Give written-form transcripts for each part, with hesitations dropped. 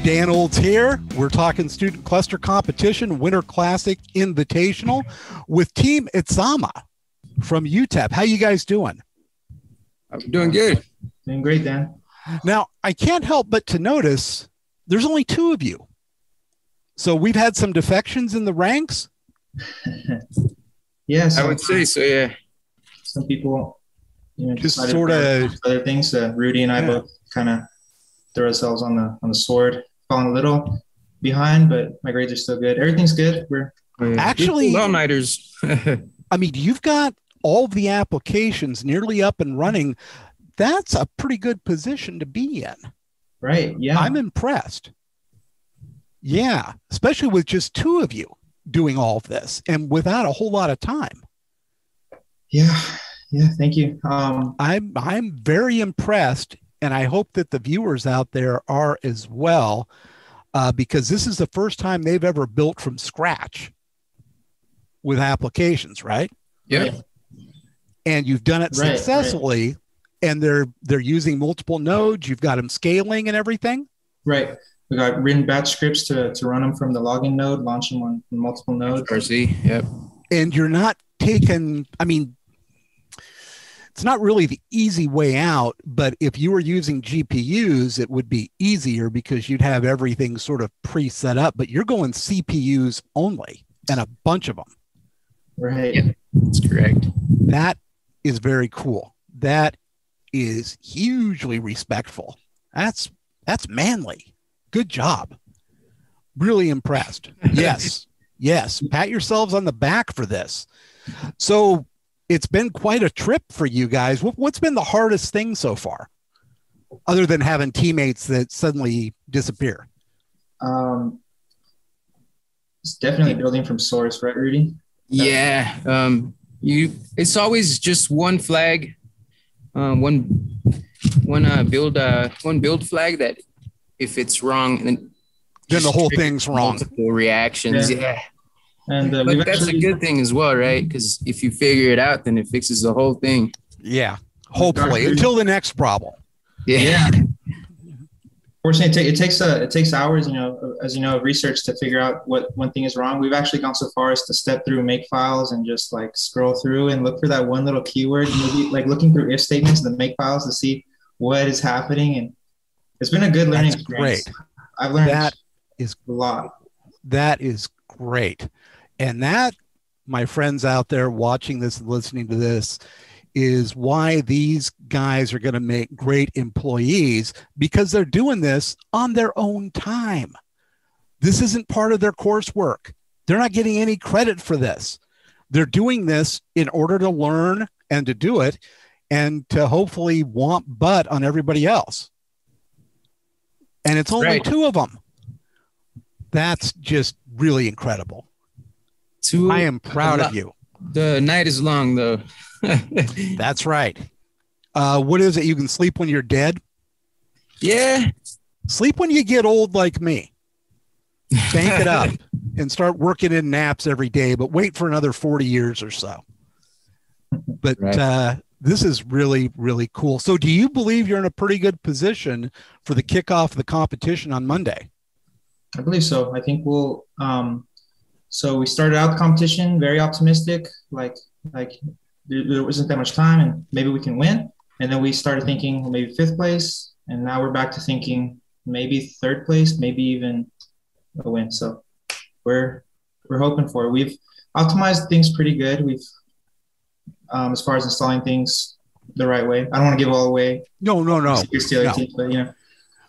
Dan Olds here. We're talking student cluster competition, Winter Classic Invitational with Team Itzamna from UTEP. How you guys doing? I'm doing good. Doing great, Dan. Now, I can't help but to notice there's only two of you. So we've had some defections in the ranks. Yeah, I would say so, yeah. Some people, just sort of other things. Rudy and I both kind of throw ourselves on the sword, falling a little behind, but my grades are still good. Everything's good. We're actually all-nighters. I mean, you've got all the applications nearly up and running. That's a pretty good position to be in. Right. Yeah. I'm impressed. Yeah. Especially with just two of you doing all of this and without a whole lot of time. Yeah. Yeah. Thank you. I'm very impressed, and I hope that the viewers out there are as well, because this is the first time they've ever built from scratch with applications, right? Yeah. Right. And you've done it successfully. Right. And they're using multiple nodes. You've got them scaling and everything. Right. We got written batch scripts to run them from the login node, launch them on multiple nodes. RC, yep. And you're not taking, I mean, it's not really the easy way out, but if you were using GPUs, it would be easier because you'd have everything sort of pre-set up, but you're going CPUs only and a bunch of them. Right. Yep, that's correct. That is very cool. That is hugely respectful. That's manly. Good job. Really impressed. Yes. Yes. Pat yourselves on the back for this. So it's been quite a trip for you guys. What's been the hardest thing so far, other than having teammates that suddenly disappear? It's definitely building from source, right, Rudy? Yeah. It's always just one flag. One build flag that if it's wrong, then the whole thing's wrong. Multiple reactions, yeah. And but that's a good thing as well, right? Because if you figure it out, then it fixes the whole thing. Yeah, hopefully until the next problem. Yeah. Fortunately, it takes hours, as you know, of research to figure out what one thing is wrong. We've actually gone so far as to step through make files and just like scroll through and look for that one little keyword, maybe like looking through if statements in the make files to see what is happening. And it's been a good learning experience. Great. I've learned that is a lot. That is great. And that, my friends out there watching this and listening to this, is why these guys are going to make great employees, because they're doing this on their own time. This isn't part of their coursework. They're not getting any credit for this. They're doing this in order to learn and to do it and to hopefully womp butt on everybody else. And it's only two of them. That's just really incredible. I am proud of you. The night is long, though. That's right. What is it? You can sleep when you're dead? Yeah. Sleep when you get old like me. Bank it up and start working in naps every day, but wait for another 40 years or so. But this is really, really cool. So do you believe you're in a pretty good position for the kickoff of the competition on Monday? I believe so. I think we'll so we started out the competition very optimistic, like there wasn't that much time and maybe we can win. And then we started thinking, well, maybe 5th place. And now we're back to thinking maybe 3rd place, maybe even a win. So we're hoping for it. We've optimized things pretty good. We've, as far as installing things the right way. I don't want to give all away. No.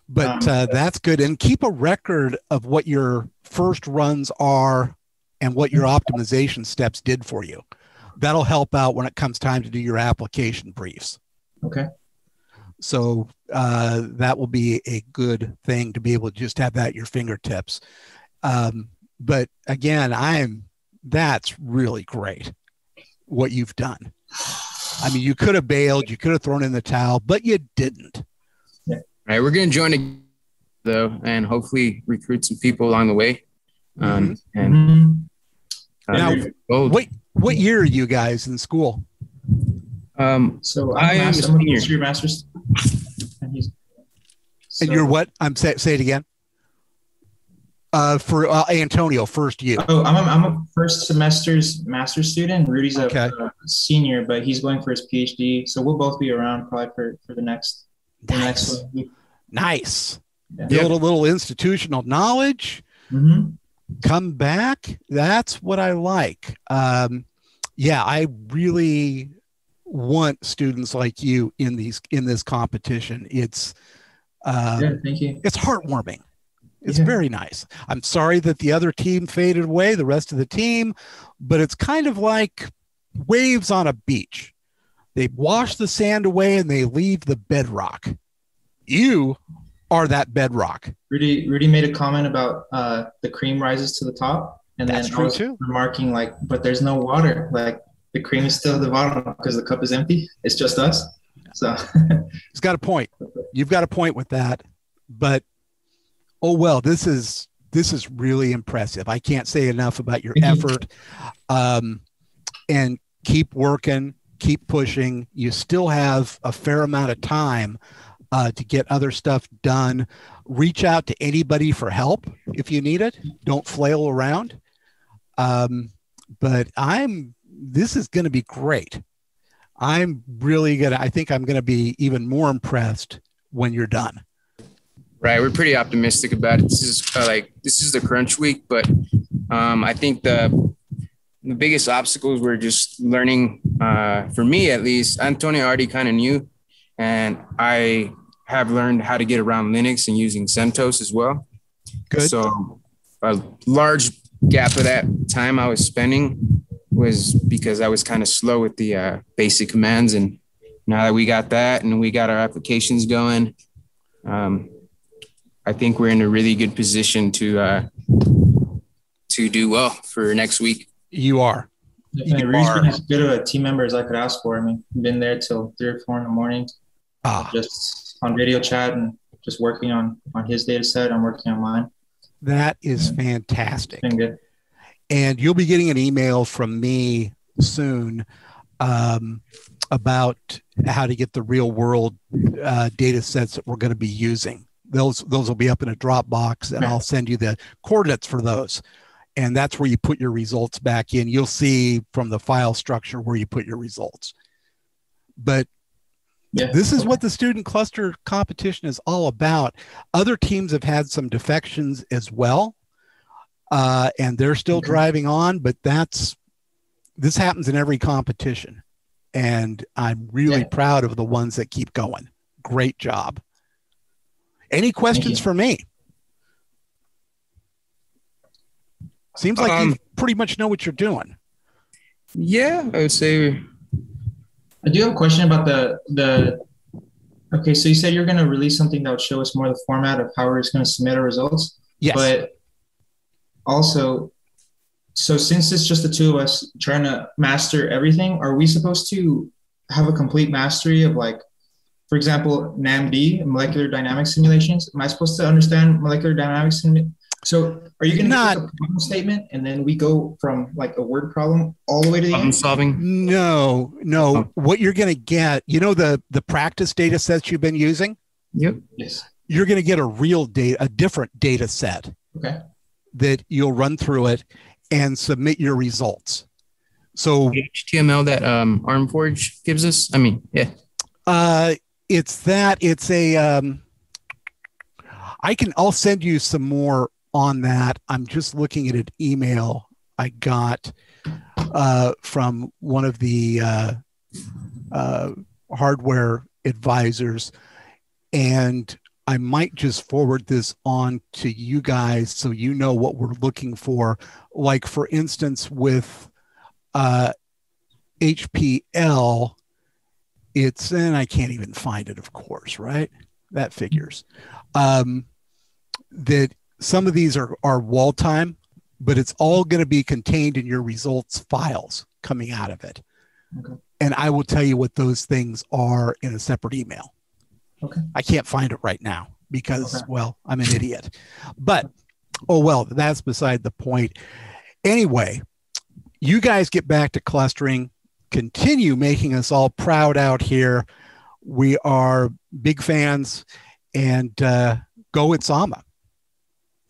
But that's good. And keep a record of what your first runs are and what your optimization steps did for you. That'll help out when it comes time to do your application briefs. Okay. So that will be a good thing to be able to just have that at your fingertips. But again, that's really great what you've done. I mean, you could have bailed, you could have thrown in the towel, but you didn't. Yeah. All right, we're going to join though, and hopefully recruit some people along the way. Now, what year are you guys in school? So I am a senior. Master's. And you're what? Say it again. For Antonio, first you. Oh, I'm a first semester's master's student. Rudy's a senior, but he's going for his PhD. So we'll both be around probably for the next. Nice. Nice. Yeah. Build a little institutional knowledge. Mm-hmm. Come back. That's what I like. Yeah, I really want students like you in this competition. It's thank you. It's heartwarming. It's very nice. I'm sorry that the other team faded away, the rest of the team, but it's kind of like waves on a beach. They wash the sand away and they leave the bedrock. You are that bedrock. Rudy made a comment about the cream rises to the top, and that's then true I was too. Remarking like, but there's no water. Like the cream is still at the bottom because the cup is empty. It's just us. So he's got a point. You've got a point with that, but oh well, this is really impressive. I can't say enough about your effort. And keep working, keep pushing. You still have a fair amount of time to get other stuff done. Reach out to anybody for help if you need it. Don't flail around. But this is going to be great. I think I'm going to be even more impressed when you're done. Right. We're pretty optimistic about it. This is the crunch week, but I think the biggest obstacles were just learning, for me at least. Antonio already kind of knew, and I have learned how to get around Linux and using CentOS as well. Good. So a large gap of that time I was spending was because I was kind of slow with the basic commands. And now that we got that and we got our applications going, I think we're in a really good position to do well for next week. You are. Definitely. Rudy's been as good of a team member as I could ask for. I mean, been there till 3 or 4 in the morning, just on video chat and just working on his data set. I'm working on mine. That is fantastic. Been good. And you'll be getting an email from me soon about how to get the real world data sets that we're going to be using. Those will be up in a Dropbox, and I'll send you the coordinates for those. And that's where you put your results back in. You'll see from the file structure where you put your results. But this is what the student cluster competition is all about. Other teams have had some defections as well, and they're still driving on, but this happens in every competition. And I'm really proud of the ones that keep going. Great job. Any questions for me? Seems like you pretty much know what you're doing. Yeah, I would say. I do have a question about the. Okay, so you said you're going to release something that would show us more the format of how we're just going to submit our results. Yes. But also, so since it's just the two of us trying to master everything, are we supposed to have a complete mastery of, like, for example, NAMD, molecular dynamics simulations? Am I supposed to understand molecular dynamics? So are you going to give a problem statement and then we go from like a word problem all the way to the problem solving? No. What you're going to get, the practice data sets you've been using? Yep. Yes. You're going to get a different data set. Okay. That you'll run through it and submit your results. So the HTML that ArmForge gives us? I mean, yeah. I'll send you some more on that. I'm just looking at an email I got from one of the hardware advisors, and I might just forward this on to you guys so you know what we're looking for. Like, for instance, with HPL, and I can't even find it, of course, right? That figures. That some of these are wall time, but it's all going to be contained in your results files coming out of it. Okay. And I will tell you what those things are in a separate email. Okay. I can't find it right now because, well, I'm an idiot. But, oh, well, that's beside the point. Anyway, you guys get back to clustering. Continue making us all proud out here. We are big fans, and go Itzamna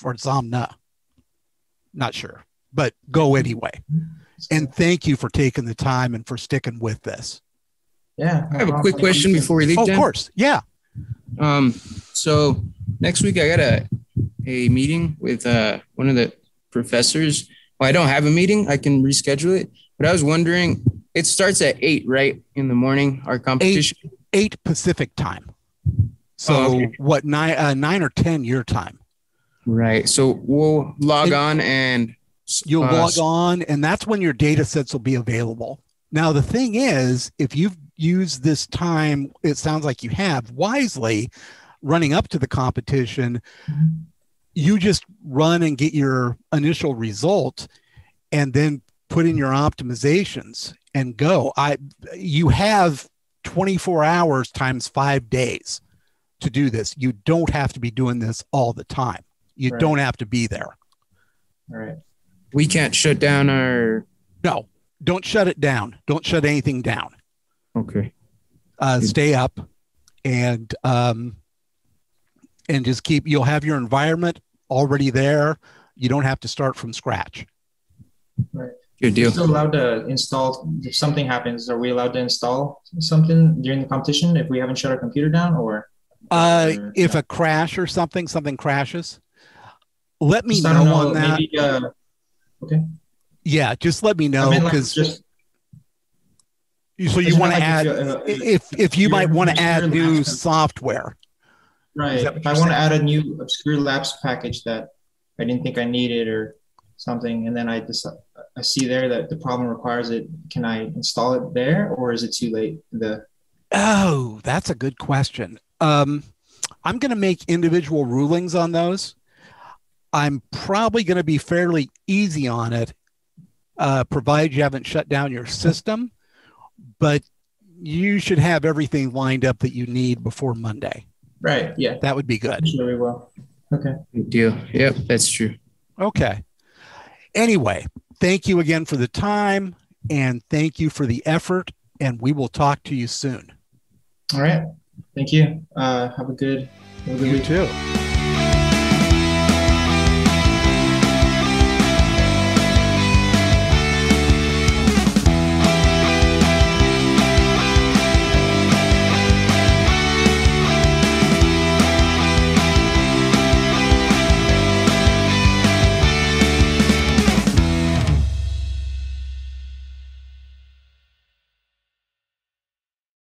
or Itzamna. not sure, but go anyway. And thank you for taking the time and for sticking with this. Yeah. I have a quick question before we leave. Oh, of course. Yeah. So next week I got a meeting with one of the professors. Well, I don't have a meeting. I can reschedule it. But I was wondering, it starts at 8, right? In the morning, our competition? 8 Pacific time. So what, 9 or 10 your time? Right. So we'll log on and you'll log on, and that's when your data sets will be available. Now, the thing is, if you've used this time, it sounds like you have, wisely running up to the competition, you just run and get your initial result and then put in your optimizations and go. You have 24 hours times 5 days to do this. You don't have to be doing this all the time. You don't have to be there. All right. We can't shut down our... No, don't shut it down. Don't shut anything down. Okay. Stay up and just keep, you'll have your environment already there. You don't have to start from scratch. Right. Good deal. We're still allowed to install, if something happens, are we allowed to install something during the competition if we haven't shut our computer down, or if a crash or something crashes, let me know on that. Maybe, okay. Yeah, just let me know, because so you want to add, if you might want to add new software. Right. If I want to add a new obscure lapse package that I didn't think I needed or something, and then I see there that the problem requires it, can I install it there, or is it too late? Oh, that's a good question. I'm going to make individual rulings on those. I'm probably going to be fairly easy on it, provided you haven't shut down your system, but you should have everything lined up that you need before Monday. Right. Yeah. That would be good. Sure we will. Okay. Good deal. Yep, that's true. Okay. Anyway, thank you again for the time, and thank you for the effort, and we will talk to you soon. All right. Thank you. Have a good week. You too.